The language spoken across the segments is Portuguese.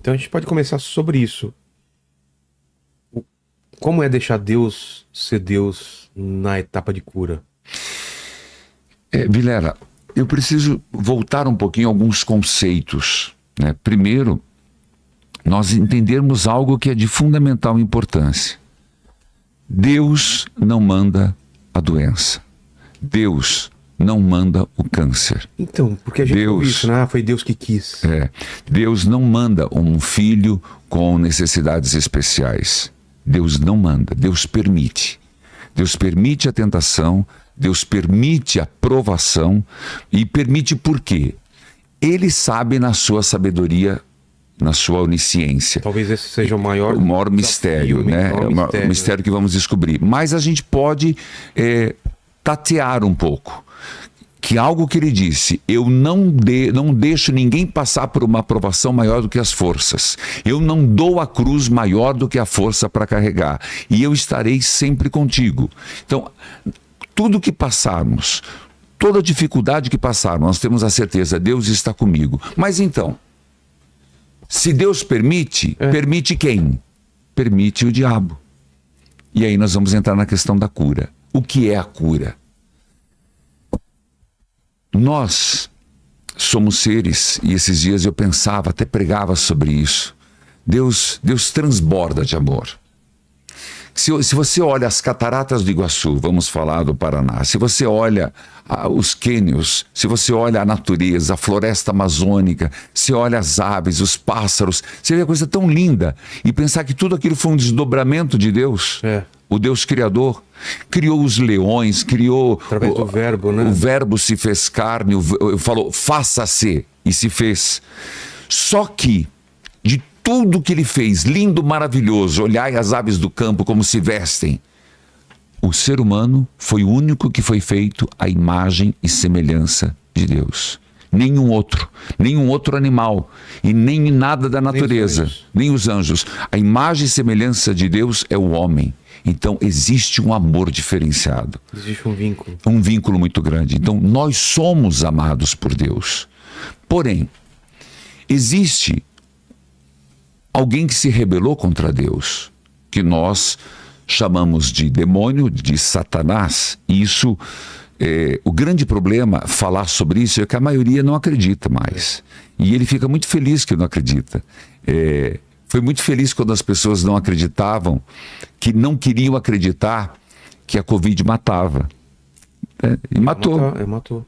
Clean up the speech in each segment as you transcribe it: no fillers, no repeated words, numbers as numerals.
Então a gente pode começar sobre isso. Como é deixar Deus ser Deus na etapa de cura? Vilela, eu preciso voltar um pouquinho a alguns conceitos, né? Primeiro, nós entendermos algo que é de fundamental importância. Deus não manda a doença. Deus não manda o câncer. Então, porque a gente ouve isso, né? Foi Deus que quis. Deus não manda um filho com necessidades especiais. Deus não manda, Deus permite. Deus permite a tentação, Deus permite a provação e permite por quê? Ele sabe na sua sabedoria, na sua onisciência. Talvez esse seja o maior mistério, né? O mistério que vamos descobrir. Mas a gente pode tatear um pouco. Que algo que ele disse, eu não deixo ninguém passar por uma provação maior do que as forças. Eu não dou a cruz maior do que a força para carregar. E eu estarei sempre contigo. Então, tudo que passarmos, toda dificuldade que passarmos, nós temos a certeza, Deus está comigo. Mas então, se Deus permite, permite quem? Permite o diabo. E aí nós vamos entrar na questão da cura. O que é a cura? Nós somos seres, e esses dias eu pensava, até pregava sobre isso. Deus transborda de amor. Se você olha as cataratas do Iguaçu, vamos falar do Paraná, se você olha os cânions, se você olha a natureza, a floresta amazônica, se olha as aves, os pássaros, você vê a coisa tão linda. E pensar que tudo aquilo foi um desdobramento de Deus. O Deus Criador criou os leões, criou... Através do verbo, né? O verbo se fez carne, falou, faça-se, e se fez. Só que, de tudo que ele fez, lindo, maravilhoso, olhai as aves do campo como se vestem, o ser humano foi o único que foi feito à imagem e semelhança de Deus. Nenhum outro animal e nem nada da natureza, nem os anjos. A imagem e semelhança de Deus é o homem. Então existe um amor diferenciado. Existe um vínculo. Um vínculo muito grande. Então nós somos amados por Deus. Porém, existe alguém que se rebelou contra Deus, que nós chamamos de demônio, de Satanás. E isso, o grande problema, falar sobre isso, é que a maioria não acredita mais. E ele fica muito feliz que não acredita. Foi muito feliz quando as pessoas não acreditavam, que não queriam acreditar que a Covid matava. E matou. Matou.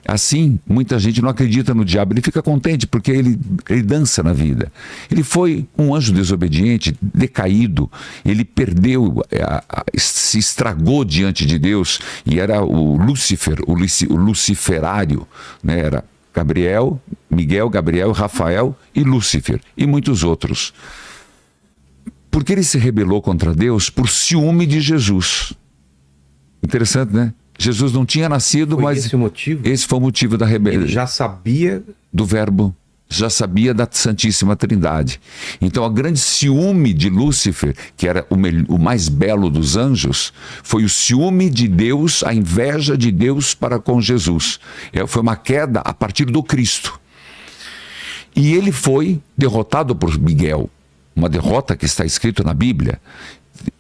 Assim, muita gente não acredita no diabo. Ele fica contente porque ele dança na vida. Ele foi um anjo desobediente, decaído. Ele perdeu, se estragou diante de Deus. E era o Lúcifer, o luciferário, né? Era Gabriel, Miguel, Gabriel, Rafael e Lúcifer. E muitos outros. Porque ele se rebelou contra Deus por ciúme de Jesus. Interessante, né? Jesus não tinha nascido, foi mas esse foi o motivo da rebelião. Ele já sabia do verbo, já sabia da Santíssima Trindade. Então, a grande ciúme de Lúcifer, que era o mais belo dos anjos, foi o ciúme de Deus, a inveja de Deus para com Jesus. Foi uma queda a partir do Cristo. E ele foi derrotado por Miguel, uma derrota que está escrito na Bíblia.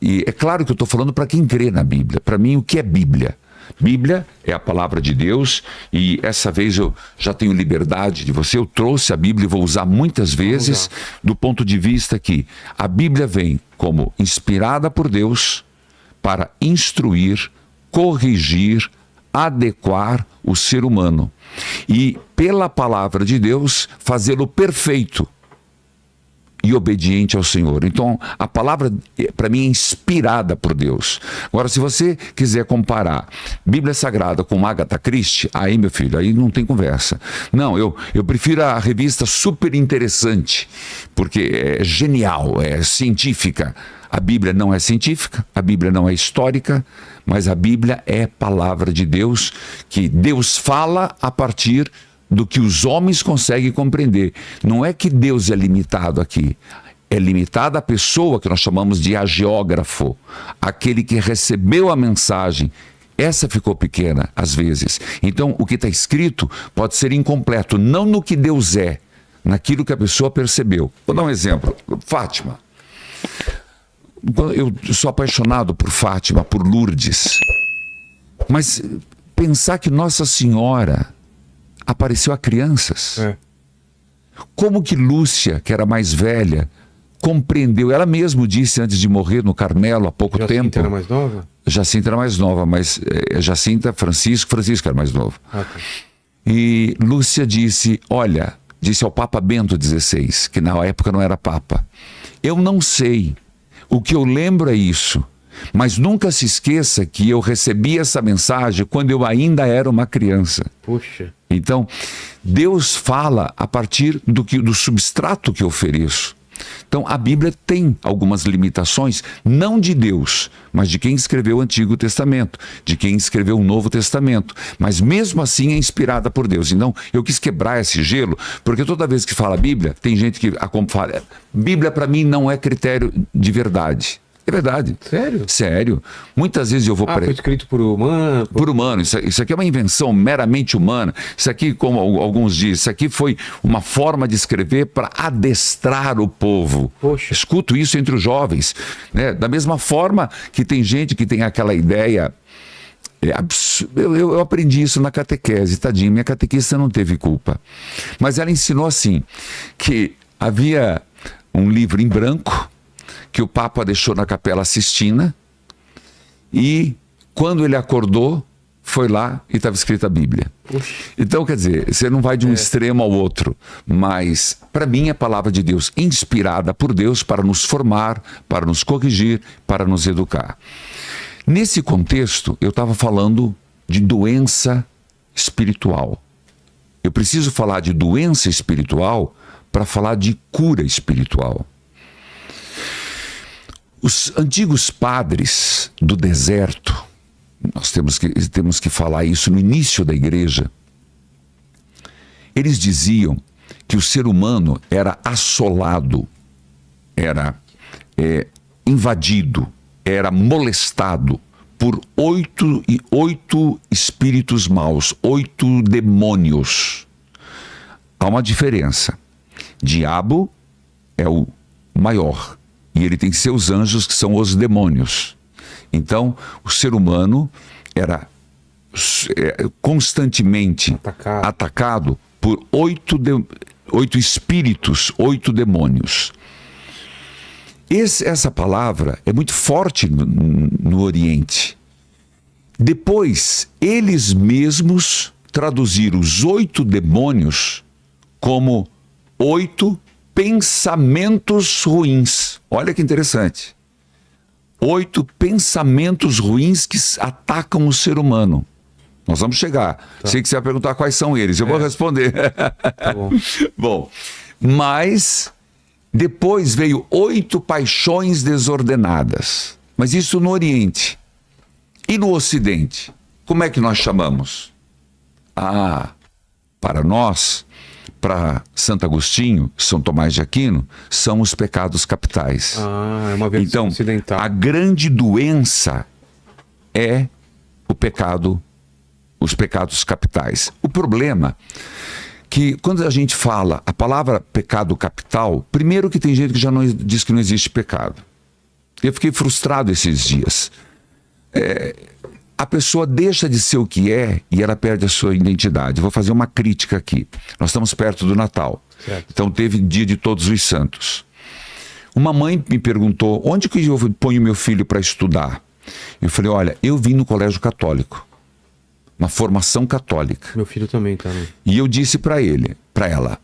E é claro que eu estou falando para quem crê na Bíblia. Para mim, o que é Bíblia? Bíblia é a palavra de Deus, e essa vez eu já tenho liberdade de você, eu trouxe a Bíblia e vou usar muitas vezes, do ponto de vista que a Bíblia vem como inspirada por Deus para instruir, corrigir, adequar o ser humano e pela palavra de Deus fazê-lo perfeito e obediente ao Senhor. Então, a palavra, para mim, é inspirada por Deus. Agora, se você quiser comparar Bíblia Sagrada com Agatha Christie, aí, meu filho, aí não tem conversa. Não, eu prefiro a revista Super Interessante, porque é genial, é científica. A Bíblia não é científica, a Bíblia não é histórica, mas a Bíblia é palavra de Deus, que Deus fala a partir do que os homens conseguem compreender. Não é que Deus é limitado aqui. É limitada a pessoa que nós chamamos de agiógrafo, aquele que recebeu a mensagem. Essa ficou pequena, às vezes. Então, o que está escrito pode ser incompleto, não no que Deus é, naquilo que a pessoa percebeu. Vou dar um exemplo. Fátima. Eu sou apaixonado por Fátima, por Lourdes. Mas pensar que Nossa Senhora apareceu a crianças. Como que Lúcia, que era mais velha, compreendeu? Ela mesma disse antes de morrer no Carmelo há pouco tempo. Jacinta era mais nova? Jacinta era mais nova, mas Jacinta, Francisco era mais novo. Tá. E Lúcia disse, olha, disse ao Papa Bento XVI, que na época não era Papa, eu não sei, o que eu lembro é isso, mas nunca se esqueça que eu recebi essa mensagem quando eu ainda era uma criança. Puxa. Então, Deus fala a partir do substrato que eu ofereço. Então, a Bíblia tem algumas limitações, não de Deus, mas de quem escreveu o Antigo Testamento, de quem escreveu o Novo Testamento. Mas mesmo assim é inspirada por Deus. Então, eu quis quebrar esse gelo, porque toda vez que fala Bíblia, tem gente que fala, Bíblia para mim não é critério de verdade. É verdade. Sério? Sério. Muitas vezes eu vou... Foi escrito por humano? Por humano. Isso aqui é uma invenção meramente humana. Isso aqui, como alguns dizem, isso aqui foi uma forma de escrever para adestrar o povo. Poxa. Escuto isso entre os jovens. Né? Da mesma forma que tem gente que tem aquela ideia... Eu aprendi isso na catequese, tadinho. Minha catequista não teve culpa. Mas ela ensinou assim, que havia um livro em branco que o Papa deixou na Capela Sistina, e quando ele acordou, foi lá e estava escrita a Bíblia. Puxa. Então, quer dizer, você não vai de um extremo ao outro, mas para mim é a palavra de Deus, inspirada por Deus para nos formar, para nos corrigir, para nos educar. Nesse contexto, eu estava falando de doença espiritual. Eu preciso falar de doença espiritual para falar de cura espiritual. Os antigos padres do deserto, nós temos que falar isso no início da igreja, eles diziam que o ser humano era assolado, era invadido, era molestado por oito espíritos maus, 8 demônios. Há uma diferença. Diabo é o maior. E ele tem seus anjos, que são os demônios. Então, o ser humano era constantemente atacado por 8 espíritos, 8 demônios. Essa palavra é muito forte no Oriente. Depois, eles mesmos traduziram os 8 demônios como 8 pensamentos ruins. Olha que interessante. 8 pensamentos ruins que atacam o ser humano. Nós vamos chegar. Tá. Sei que você vai perguntar quais são eles. Eu vou responder. Tá bom. Bom, mas depois veio 8 paixões desordenadas. Mas isso no Oriente. E no Ocidente? Como é que nós chamamos? Para nós... Para Santo Agostinho, São Tomás de Aquino, são os pecados capitais. É uma versão então, ocidental. A grande doença é os pecados capitais. O problema que quando a gente fala a palavra pecado capital, primeiro que tem gente que já diz que não existe pecado. Eu fiquei frustrado esses dias. A pessoa deixa de ser o que é e ela perde a sua identidade. Vou fazer uma crítica aqui. Nós estamos perto do Natal. Certo. Então teve dia de Todos os Santos. Uma mãe me perguntou, onde que eu ponho meu filho para estudar? Eu falei, olha, eu vim no colégio católico. Uma formação católica. Meu filho também tá, né? E eu disse para ela,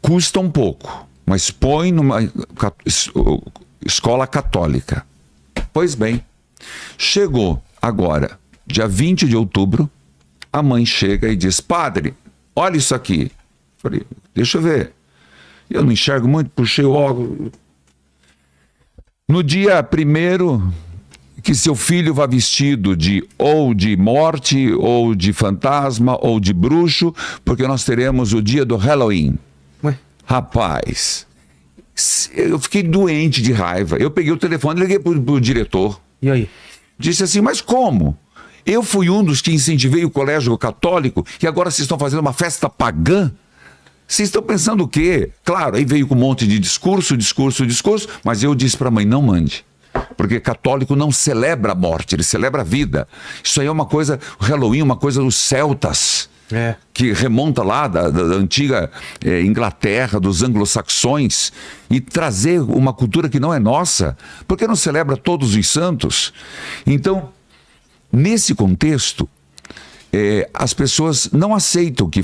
custa um pouco, mas põe numa escola católica. Pois bem. Chegou agora, dia 20 de outubro, a mãe chega e diz, padre, olha isso aqui. Falei, deixa eu ver. Eu não enxergo muito, puxei o óculos. No dia 1º, que seu filho vá vestido ou de morte, ou de fantasma, ou de bruxo, porque nós teremos o dia do Halloween. Ué? Rapaz, eu fiquei doente de raiva. Eu peguei o telefone e liguei pro diretor. E aí? Disse assim, mas como? Eu fui um dos que incentivei o colégio católico e agora vocês estão fazendo uma festa pagã? Vocês estão pensando o quê? Claro, aí veio com um monte de discurso, mas eu disse para a mãe, não mande. Porque católico não celebra a morte, ele celebra a vida. Isso aí é uma coisa, o Halloween é uma coisa dos celtas, que remonta lá da antiga Inglaterra, dos anglo-saxões, e trazer uma cultura que não é nossa, porque não celebra todos os santos. Então, nesse contexto, as pessoas não aceitam que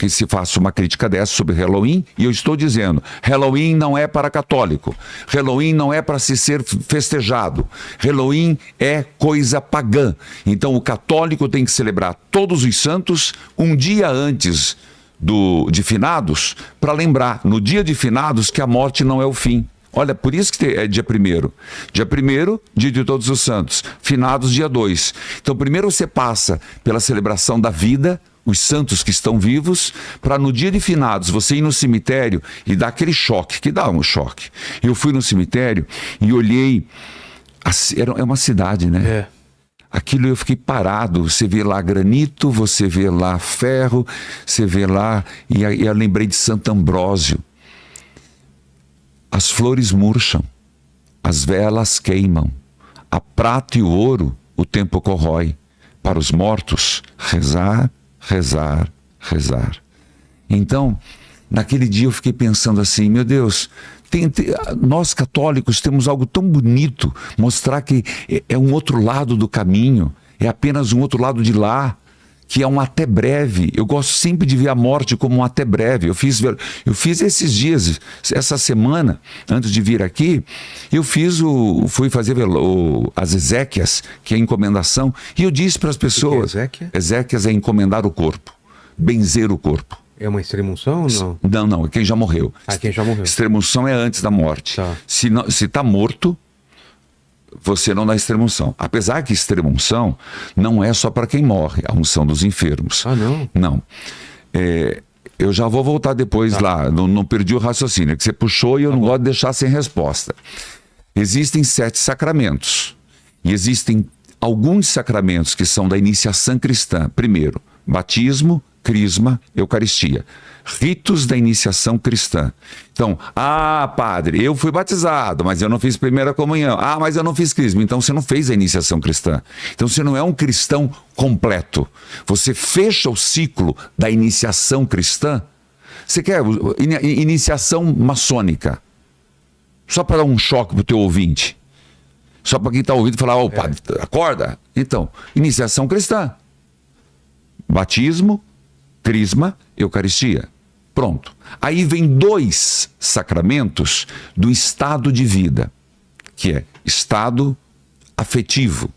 se faça uma crítica dessa sobre Halloween, e eu estou dizendo, Halloween não é para católico, Halloween não é para se ser festejado, Halloween é coisa pagã. Então o católico tem que celebrar todos os santos um dia antes de finados, para lembrar no dia de finados que a morte não é o fim. Olha, por isso que é dia 1º. Dia 1º, dia de todos os santos. Finados, dia 2. Então, primeiro você passa pela celebração da vida, os santos que estão vivos, para no dia de finados você ir no cemitério e dar aquele choque, que dá um choque. Eu fui no cemitério e olhei, é uma cidade, né? Aquilo eu fiquei parado, você vê lá granito, você vê lá ferro, você vê lá, e eu lembrei de Santo Ambrósio. As flores murcham, as velas queimam, a prata e o ouro o tempo corrói. Para os mortos, rezar, rezar, rezar. Então, naquele dia eu fiquei pensando assim, meu Deus, nós católicos temos algo tão bonito, mostrar que é um outro lado do caminho, é apenas um outro lado de lá, que é um até breve. Eu gosto sempre de ver a morte como um até breve. Eu fiz esses dias, essa semana, antes de vir aqui, fui fazer as exéquias, que é a encomendação, e eu disse para as pessoas... O que é exéquia? Exéquias é encomendar o corpo, benzer o corpo. É uma extremunção ou não? Não, é quem já morreu. Quem já morreu. Extremunção é antes da morte. Tá. Se está morto, você não dá extremunção. Apesar que extremunção não é só para quem morre, a unção dos enfermos. Ah, não? Não. Eu já vou voltar depois lá, não perdi o raciocínio, que você puxou e eu não gosto de deixar sem resposta. Existem 7 sacramentos. E existem alguns sacramentos que são da iniciação cristã. Primeiro, batismo, crisma, eucaristia. Ritos da iniciação cristã. Então, padre, eu fui batizado, mas eu não fiz primeira comunhão. Mas eu não fiz crisma. Então você não fez a iniciação cristã. Então você não é um cristão completo. Você fecha o ciclo da iniciação cristã. Você quer iniciação maçônica. Só para dar um choque para o teu ouvinte. Só para quem está ouvindo falar, padre, acorda. Então, iniciação cristã. Batismo, crisma, eucaristia. Pronto. Aí vem 2 sacramentos do estado de vida, que é estado afetivo.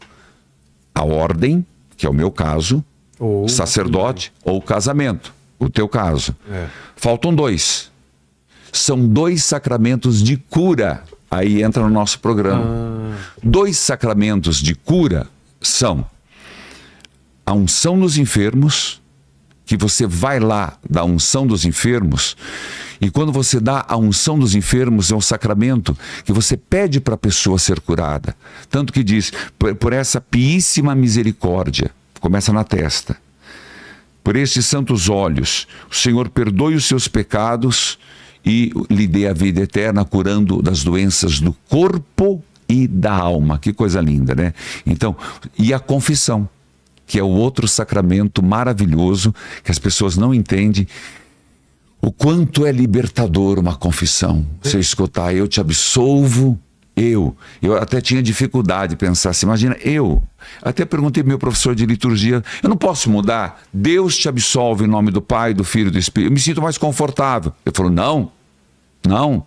A ordem, que é o meu caso, ou sacerdote, ou casamento, o teu caso. Faltam 2. São 2 sacramentos de cura. Aí entra no nosso programa. 2 sacramentos de cura são a unção nos enfermos, que você vai lá da unção dos enfermos, e quando você dá a unção dos enfermos, é um sacramento que você pede para a pessoa ser curada. Tanto que diz, por essa piíssima misericórdia, começa na testa, por estes santos olhos, o Senhor perdoe os seus pecados e lhe dê a vida eterna, curando das doenças do corpo e da alma. Que coisa linda, né? Então, e a confissão, que é o outro sacramento maravilhoso, que as pessoas não entendem o quanto é libertador uma confissão. Você escutar, eu te absolvo, eu até tinha dificuldade de pensar assim, imagina, até perguntei pro meu professor de liturgia, eu não posso mudar, Deus te absolve em nome do Pai, do Filho e do Espírito, eu me sinto mais confortável. Ele falou, não,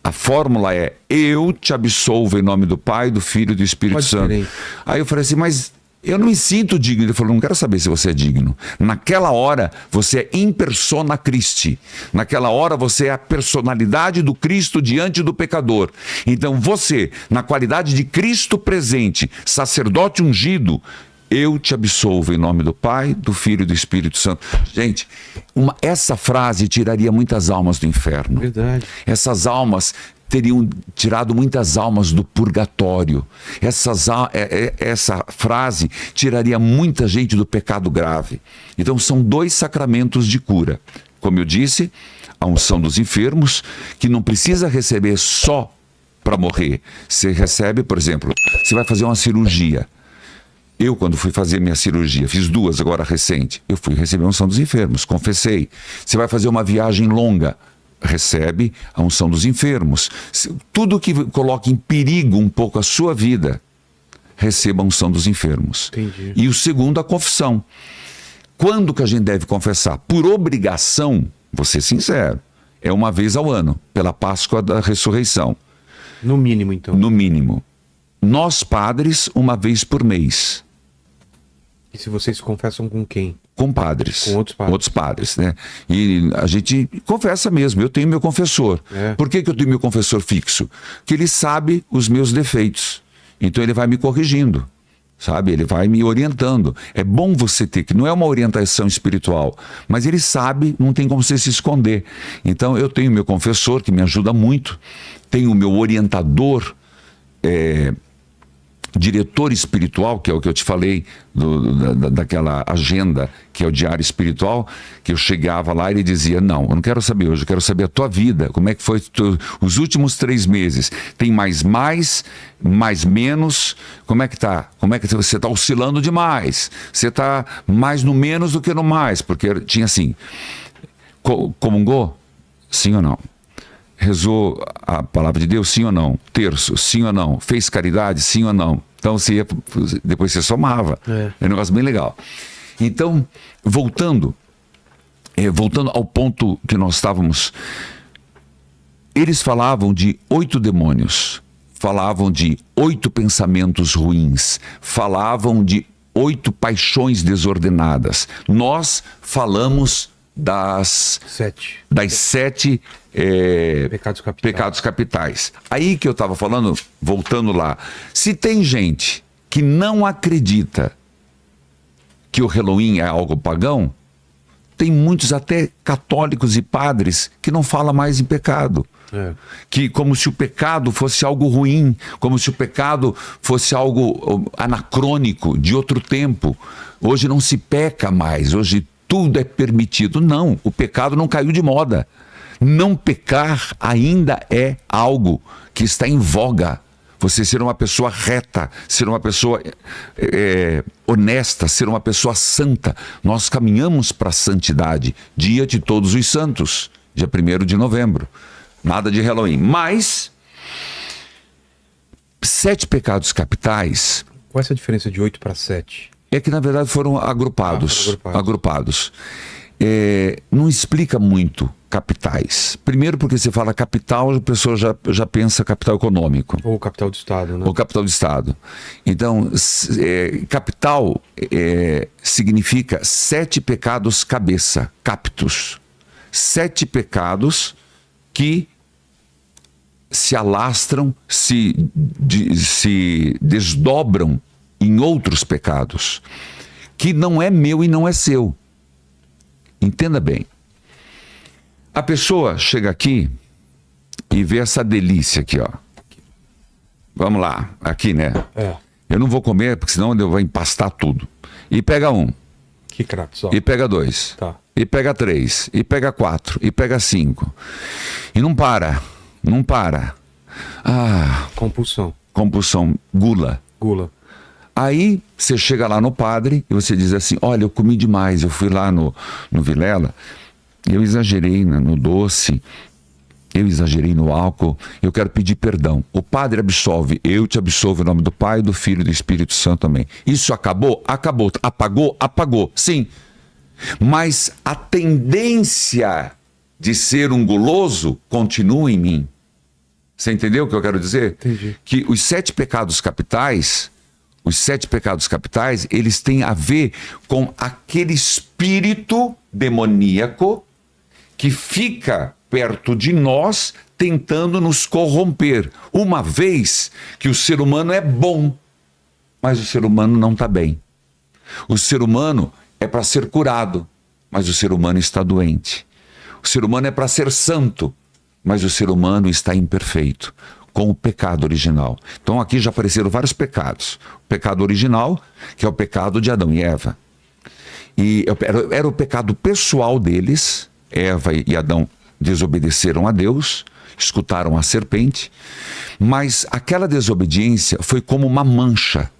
a fórmula é, eu te absolvo em nome do Pai, do Filho e do Espírito Santo. Aí eu falei assim, mas eu não me sinto digno. Ele falou, não quero saber se você é digno. Naquela hora, você é in persona Christi. Naquela hora, você é a personalidade do Cristo diante do pecador. Então você, na qualidade de Cristo presente, sacerdote ungido, eu te absolvo em nome do Pai, do Filho e do Espírito Santo. Gente, essa frase tiraria muitas almas do inferno. Verdade. Essas almas teriam tirado muitas almas do purgatório. Essa frase tiraria muita gente do pecado grave. Então são 2 sacramentos de cura. como eu disse, a unção dos enfermos, que não precisa receber só para morrer. Você recebe, por exemplo, você vai fazer uma cirurgia. Eu, quando fui fazer minha cirurgia, fiz 2 agora recente, eu fui receber a unção dos enfermos, confessei. Você vai fazer uma viagem longa, recebe a unção dos enfermos. Tudo que coloque em perigo um pouco a sua vida, receba a unção dos enfermos. Entendi. E o segundo, a confissão. Quando que a gente deve confessar? Por obrigação, vou ser sincero, é uma vez ao ano, pela Páscoa da Ressurreição. No mínimo, então. No mínimo. Nós, padres, uma vez por mês. E se vocês confessam com quem? Com padres. Com outros padres. Né? E a gente confessa mesmo. Eu tenho meu confessor. Por que eu tenho meu confessor fixo? Que ele sabe os meus defeitos. Então ele vai me corrigindo. Sabe? Ele vai me orientando. É bom você ter, que não é uma orientação espiritual, mas ele sabe, não tem como você se esconder. Então eu tenho meu confessor, que me ajuda muito. Tenho o meu orientador, diretor espiritual, que é o que eu te falei, daquela agenda, que é o diário espiritual, que eu chegava lá e ele dizia, não, eu não quero saber hoje, eu quero saber a tua vida, como é que foi os últimos 3 meses, tem mais, menos, como é que tá? Como é que você está oscilando demais, você está mais no menos do que no mais, porque tinha assim, comungou? Sim ou não? Rezou a palavra de Deus, sim ou não? Terço, sim ou não? Fez caridade, sim ou não? Então depois você somava. É um negócio bem legal. Então, voltando ao ponto que nós estávamos, eles falavam de 8 demônios, falavam de 8 pensamentos ruins, falavam de 8 paixões desordenadas. Nós falamos das 7 pecados capitais. Aí que eu estava falando, voltando lá, se tem gente que não acredita que o Halloween é algo pagão, tem muitos até católicos e padres que não falam mais em pecado. Que como se o pecado fosse algo ruim, como se o pecado fosse algo anacrônico, de outro tempo. Hoje não se peca mais, hoje tudo é permitido. Não, o pecado não caiu de moda. Não pecar ainda é algo que está em voga. Você ser uma pessoa reta, ser uma pessoa honesta, ser uma pessoa santa. Nós caminhamos para a santidade, dia de todos os santos, dia 1º de novembro. Nada de Halloween. Mas 7 pecados capitais... Qual é essa diferença de 8 para 7? É que, na verdade, foram agrupados. Não explica muito capitais. Primeiro porque você fala capital, a pessoa já pensa capital econômico. Ou capital do Estado, né? Ou capital do Estado. Então, capital significa 7 pecados cabeça, captus. 7 pecados que se alastram, se desdobram em outros pecados, que não é meu e não é seu. Entenda bem. A pessoa chega aqui e vê essa delícia aqui, ó. Vamos lá, aqui, né? Eu não vou comer, porque senão eu vou empastar tudo. E pega 1. Que craque, só. E pega 2. Tá. E pega 3. E pega 4. E pega 5. E não para. Não para. Compulsão. Gula. Aí você chega lá no padre e você diz assim, olha, eu comi demais, eu fui lá no Vilela, eu exagerei no doce, eu exagerei no álcool, eu quero pedir perdão. O padre absolve, eu te absolvo em nome do Pai, do Filho e do Espírito Santo também. Isso acabou? Acabou. Apagou? Apagou. Sim. Mas a tendência de ser um guloso continua em mim. Você entendeu o que eu quero dizer? Entendi. Que os 7 pecados capitais, eles têm a ver com aquele espírito demoníaco que fica perto de nós tentando nos corromper. Uma vez que o ser humano é bom, mas o ser humano não está bem. O ser humano é para ser curado, mas o ser humano está doente. O ser humano é para ser santo, mas o ser humano está imperfeito, com o pecado original. Então aqui já apareceram vários pecados. O pecado original, que é o pecado de Adão e Eva. E era o pecado pessoal deles, Eva e Adão desobedeceram a Deus, escutaram a serpente, mas aquela desobediência foi como uma mancha.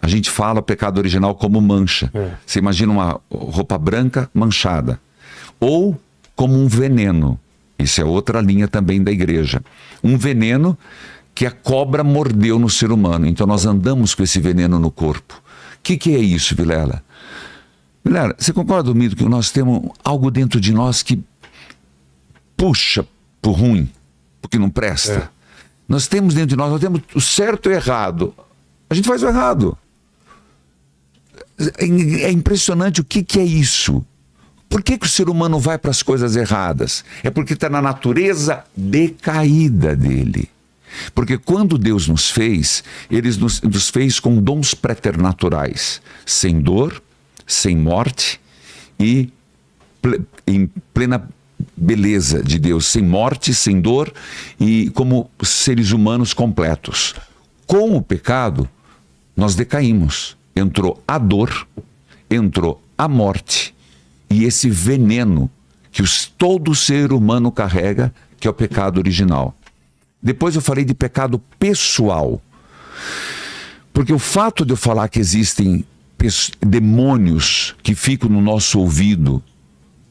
A gente fala o pecado original como mancha. Você imagina uma roupa branca manchada. Ou como um veneno. Isso é outra linha também da igreja. Um veneno que a cobra mordeu no ser humano. Então nós andamos com esse veneno no corpo. O que é isso, Vilela? Vilela, você concorda comigo que nós temos algo dentro de nós que puxa pro ruim, porque não presta? Nós temos dentro de nós temos o certo e o errado. A gente faz o errado. É impressionante o que é isso. Por que o ser humano vai para as coisas erradas? É porque está na natureza decaída dele. Porque quando Deus nos fez, Ele nos fez com dons preternaturais, sem dor, sem morte e em plena beleza de Deus, sem morte, sem dor e como seres humanos completos. Com o pecado, nós decaímos. Entrou a dor, entrou a morte e esse veneno que todo ser humano carrega, que é o pecado original. Depois eu falei de pecado pessoal. Porque o fato de eu falar que existem demônios que ficam no nosso ouvido,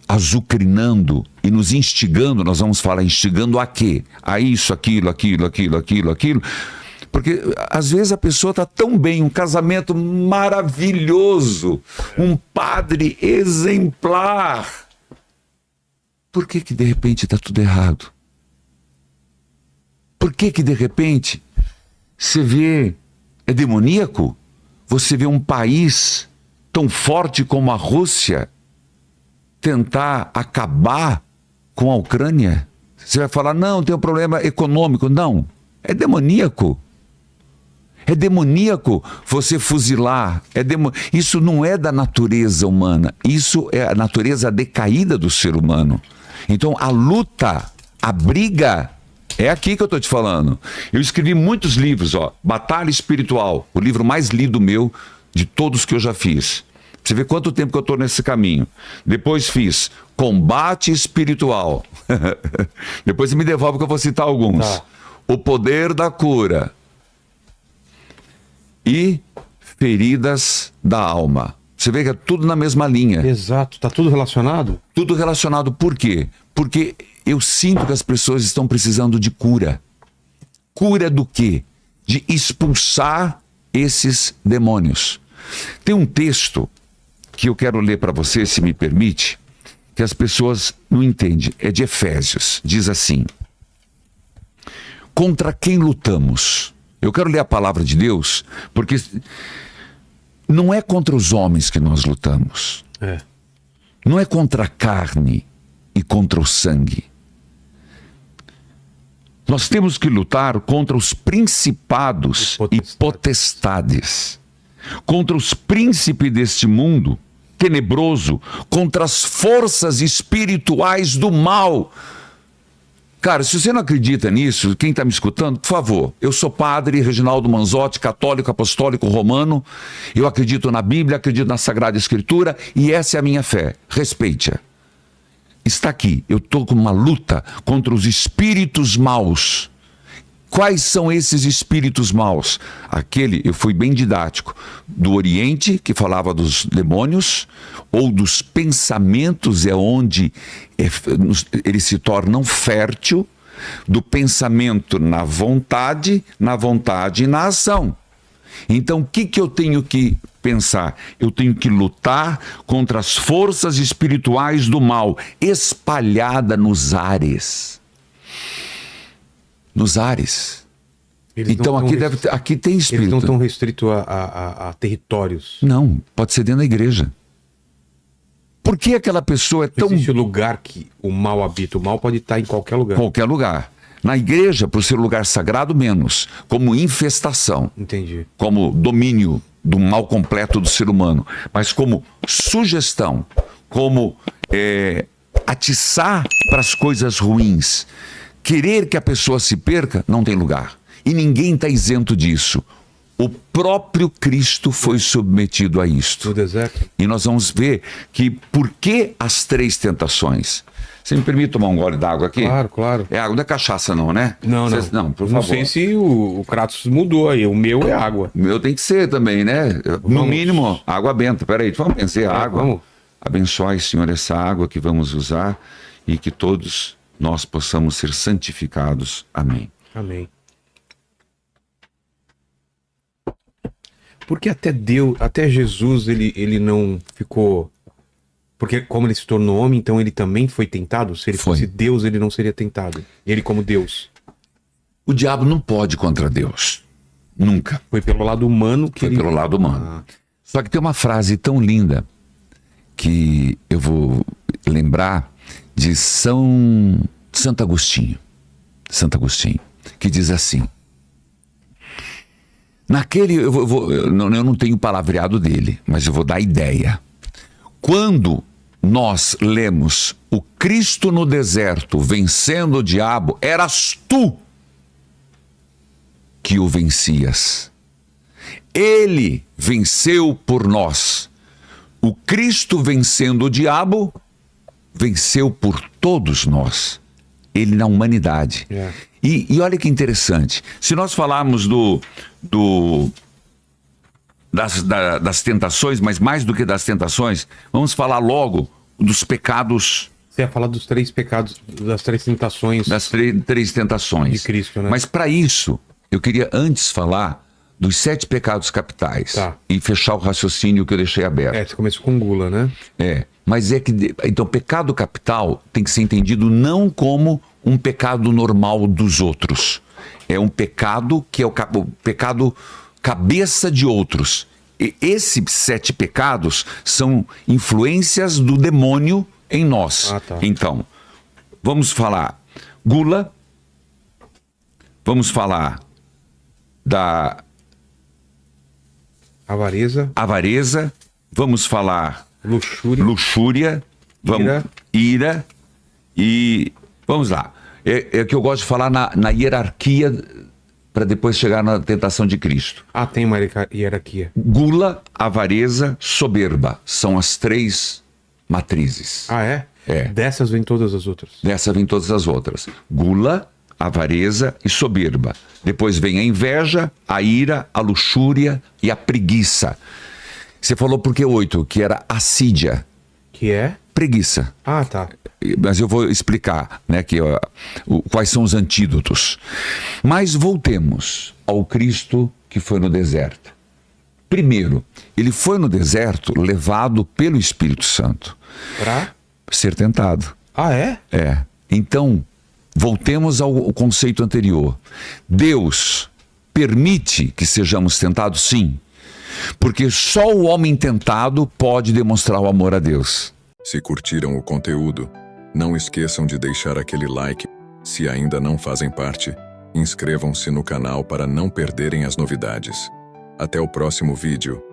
azucrinando e nos instigando, nós vamos falar instigando a quê? A isso, aquilo. Porque às vezes a pessoa está tão bem, um casamento maravilhoso, um padre exemplar. Por que de repente está tudo errado? Por que de repente você vê, é demoníaco? Você vê um país tão forte como a Rússia tentar acabar com a Ucrânia? Você vai falar, não, tem um problema econômico. Não, é demoníaco. É demoníaco você fuzilar. Isso não é da natureza humana. Isso é a natureza decaída do ser humano. Então a luta, a briga, é aqui que eu estou te falando. Eu escrevi muitos livros, Batalha Espiritual, o livro mais lido meu de todos que eu já fiz. Você vê quanto tempo que eu estou nesse caminho. Depois fiz Combate Espiritual. Depois você me devolve que eu vou citar alguns. Tá. O Poder da Cura. E Feridas da Alma. Você vê que é tudo na mesma linha. Exato, tá tudo relacionado? Tudo relacionado. Por quê? Porque eu sinto que as pessoas estão precisando de cura. Cura do quê? De expulsar esses demônios. Tem um texto que eu quero ler para você, se me permite, que as pessoas não entendem. É de Efésios. Diz assim: contra quem lutamos? Eu quero ler a palavra de Deus, porque não é contra os homens que nós lutamos. Não é contra a carne e contra o sangue. Nós temos que lutar contra os principados e potestades, contra os príncipes deste mundo tenebroso, contra as forças espirituais do mal. Cara, se você não acredita nisso, quem está me escutando, por favor, eu sou padre Reginaldo Manzotti, católico, apostólico, romano, eu acredito na Bíblia, acredito na Sagrada Escritura e essa é a minha fé, respeite-a. Está aqui, eu estou com uma luta contra os espíritos maus. Quais são esses espíritos maus? Eu fui bem didático, do Oriente, que falava dos demônios, ou dos pensamentos, é onde ele se torna fértil, do pensamento na vontade e na ação. Então, o que eu tenho que pensar? Eu tenho que lutar contra as forças espirituais do mal, espalhadas nos ares. Nos ares. Então aqui tem espírito. Eles não estão restritos a territórios. Não, pode ser dentro da igreja. Por que aquela pessoa é tão... Existe o lugar que o mal habita. O mal pode estar em qualquer lugar. Qualquer lugar. Na igreja, por ser lugar sagrado, menos. Como infestação. Entendi. Como domínio do mal completo do ser humano. Mas como sugestão. Como atiçar para as coisas ruins. Querer que a pessoa se perca, não tem lugar. E ninguém está isento disso. O próprio Cristo foi submetido a isto. No deserto. E nós vamos ver que por que as 3 tentações? Você me permite tomar um gole d'água aqui? Claro, claro. É água, não é cachaça não, né? Não, não. Não, por Não favor. sei se o Kratos mudou aí. O meu é água. O meu tem que ser também, né? No Vamos. mínimo, água benta. Peraí, vamos benzer a água. Vamos. Abençoe, Senhor, essa água que vamos usar e que todos nós possamos ser santificados. Amém. Amém. Porque até Jesus, ele não ficou... Porque como ele se tornou homem, então ele também foi tentado? Se ele Foi. fosse Deus, ele não seria tentado. Ele como Deus. O diabo não pode contra Deus. Nunca. Foi pelo lado humano que Foi ele... pelo lado humano. Só que tem uma frase tão linda que eu vou lembrar de Santo Agostinho. Santo Agostinho, que diz assim... eu não tenho o palavreado dele, mas eu vou dar a ideia. Quando nós lemos o Cristo no deserto vencendo o diabo, eras tu que o vencias. Ele venceu por nós. O Cristo vencendo o diabo, venceu por todos nós. Ele na humanidade. É. E olha que interessante. Se nós falarmos das tentações, mas mais do que das tentações, vamos falar logo dos pecados. Você ia falar dos 3 pecados, das 3 tentações Das três tentações. de Cristo, né? Mas para isso, eu queria antes falar dos 7 pecados capitais. Tá. E fechar o raciocínio que eu deixei aberto. Você começou com gula, né? Mas é que... Então, pecado capital tem que ser entendido não como um pecado normal dos outros. É um pecado que é o pecado cabeça de outros. E esses 7 pecados são influências do demônio em nós. Ah, tá. Então, vamos falar gula, vamos falar da avareza, vamos falar luxúria, ira e vamos lá. É que eu gosto de falar na hierarquia para depois chegar na tentação de Cristo. Tem uma hierarquia. Gula, avareza, soberba são as 3 matrizes. É? É. Dessas vem todas as outras. Dessa vem todas as outras. Gula, avareza e soberba. Depois vem a inveja, a ira, a luxúria e a preguiça. Você falou por que 8? Que era assídia. Que é? Preguiça. Tá. Mas eu vou explicar, né, quais são os antídotos. Mas voltemos ao Cristo que foi no deserto. Primeiro, ele foi no deserto levado pelo Espírito Santo. Pra ser tentado. É? Então, voltemos ao conceito anterior. Deus permite que sejamos tentados? Sim. Porque só o homem tentado pode demonstrar o amor a Deus. Se curtiram o conteúdo, não esqueçam de deixar aquele like. Se ainda não fazem parte, inscrevam-se no canal para não perderem as novidades. Até o próximo vídeo.